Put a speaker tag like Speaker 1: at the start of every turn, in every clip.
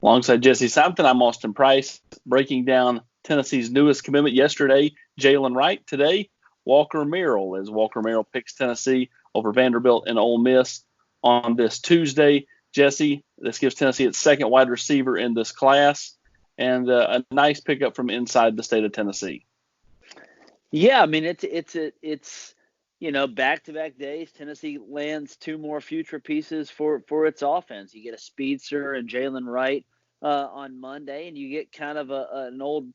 Speaker 1: Alongside Jesse Sampson, I'm Austin Price, breaking down Tennessee's newest commitment yesterday, Jalen Wright. Today, Walker Merrill, as Walker Merrill picks Tennessee over Vanderbilt and Ole Miss on this Tuesday. Jesse, this gives Tennessee its second wide receiver in this class, and a nice pickup from inside the state of Tennessee.
Speaker 2: Yeah, I mean it's back-to-back days. Tennessee lands two more future pieces for its offense. You get a speedster and Jalen Wright on Monday, and you get kind of an old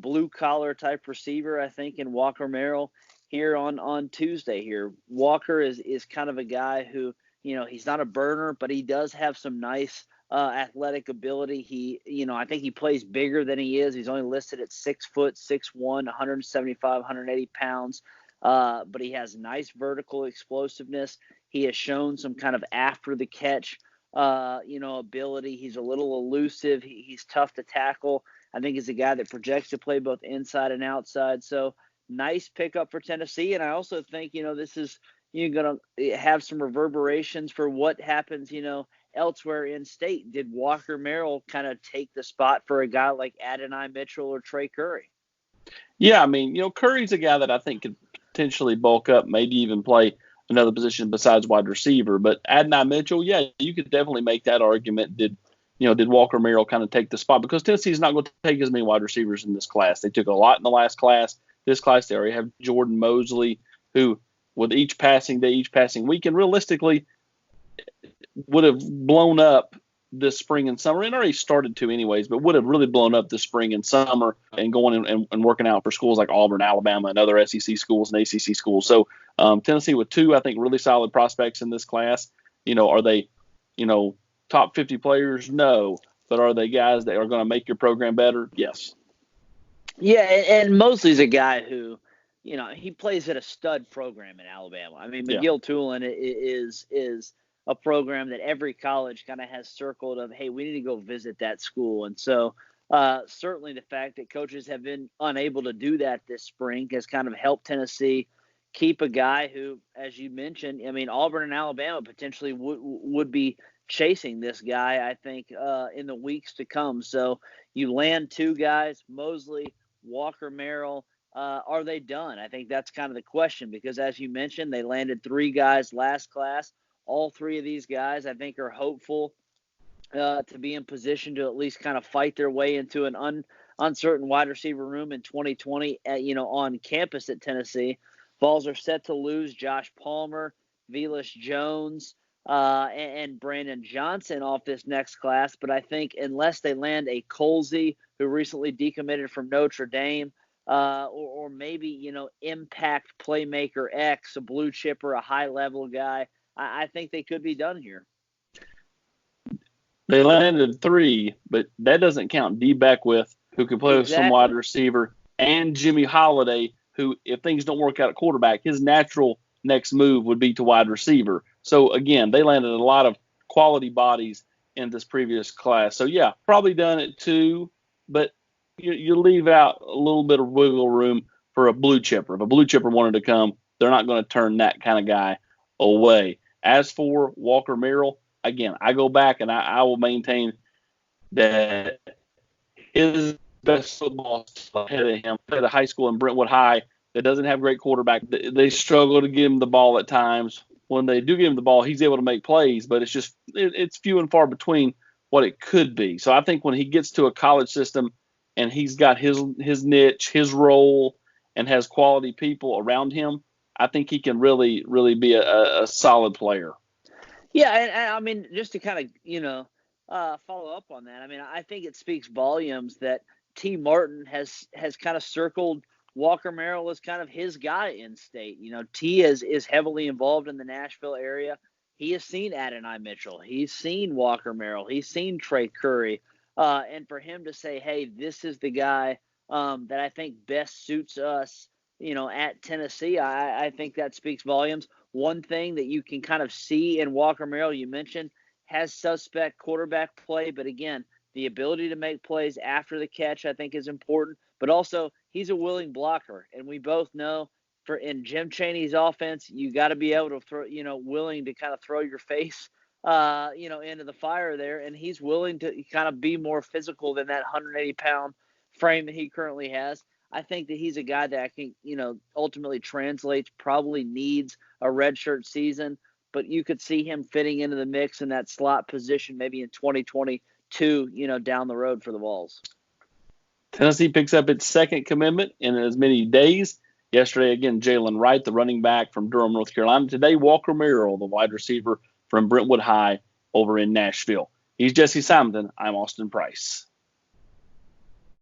Speaker 2: blue collar type receiver, I think, in Walker Merrill here on Tuesday. Here, Walker is kind of a guy who he's not a burner, but he does have some nice athletic ability. I think he plays bigger than he is. He's only listed at 6', 6'1", 175, 180 pounds. But he has nice vertical explosiveness. He has shown some kind of after the catch, ability. He's a little elusive. He's tough to tackle. I think he's a guy that projects to play both inside and outside. So nice pickup for Tennessee. And I also think, this is going to have some reverberations for what happens, elsewhere in state. Did Walker Merrill kind of take the spot for a guy like Adonai Mitchell or Trey Curry?
Speaker 1: Yeah, I mean, Curry's a guy that I think could potentially bulk up, maybe even play another position besides wide receiver. But Adonai Mitchell, yeah, you could definitely make that argument. Did Walker Merrill kind of take the spot? Because Tennessee's not going to take as many wide receivers in this class. They took a lot in the last class. This class, they already have Jordan Mosley, who with each passing day, each passing week, and realistically would have blown up this spring and summer, and already started to anyways, but would have really blown up this spring and summer and going and working out for schools like Auburn, Alabama, and other SEC schools and ACC schools. So Tennessee with two, I think, really solid prospects in this class. Are they, top 50 players? No. But are they guys that are going to make your program better? Yes.
Speaker 2: Yeah, and Mosley's a guy who, he plays at a stud program in Alabama. I mean, McGill-Tulane is a program that every college kind of has circled of, hey, we need to go visit that school. And so certainly the fact that coaches have been unable to do that this spring has kind of helped Tennessee keep a guy who, as you mentioned, I mean, Auburn and Alabama potentially would be chasing this guy, I think, in the weeks to come. So you land two guys, Mosley, Walker Merrill. Are they done? I think that's kind of the question, because as you mentioned, they landed three guys last class. All three of these guys, I think, are hopeful to be in position to at least kind of fight their way into an uncertain wide receiver room in 2020, on campus at Tennessee. Vols are set to lose Josh Palmer, Velus Jones, and Brandon Johnson off this next class. But I think unless they land a Colsey, who recently decommitted from Notre Dame, or maybe, impact playmaker X, a blue chipper, a high-level guy, I think they could be done here.
Speaker 1: They landed three, but that doesn't count D. Beckwith, who can play with some wide receiver, and Jimmy Holiday, who, if things don't work out at quarterback, his natural next move would be to wide receiver. So, again, they landed a lot of quality bodies in this previous class. So, yeah, probably done it too, but you leave out a little bit of wiggle room for a blue chipper. If a blue chipper wanted to come, they're not going to turn that kind of guy away. As for Walker Merrill, again, I go back and I will maintain that his best football is ahead of him. At a high school in Brentwood High that doesn't have great quarterback. They struggle to give him the ball at times. When they do give him the ball, he's able to make plays, but it's few and far between what it could be. So I think when he gets to a college system and he's got his niche, his role, and has quality people around him, I think he can really, really be a solid player.
Speaker 2: Yeah, and I mean, just to kind of, follow up on that, I mean, I think it speaks volumes that T. Martin has kind of circled Walker Merrill as kind of his guy in state. T is heavily involved in the Nashville area. He has seen Adonai Mitchell. He's seen Walker Merrill. He's seen Trey Curry. And for him to say, hey, this is the guy that I think best suits us, at Tennessee, I think that speaks volumes. One thing that you can kind of see in Walker Merrill, you mentioned, has suspect quarterback play, but again, the ability to make plays after the catch, I think, is important. But also, he's a willing blocker, and we both know in Jim Chaney's offense, you got to be able to throw, willing to kind of throw your face into the fire there, and he's willing to kind of be more physical than that 180-pound frame that he currently has. I think that he's a guy that I think, ultimately translates, probably needs a redshirt season, but you could see him fitting into the mix in that slot position maybe in 2022, down the road for the Vols.
Speaker 1: Tennessee picks up its second commitment in as many days. Yesterday, again, Jalen Wright, the running back from Durham, North Carolina. Today, Walker Merrill, the wide receiver from Brentwood High over in Nashville. He's Jesse Simonton. I'm Austin Price.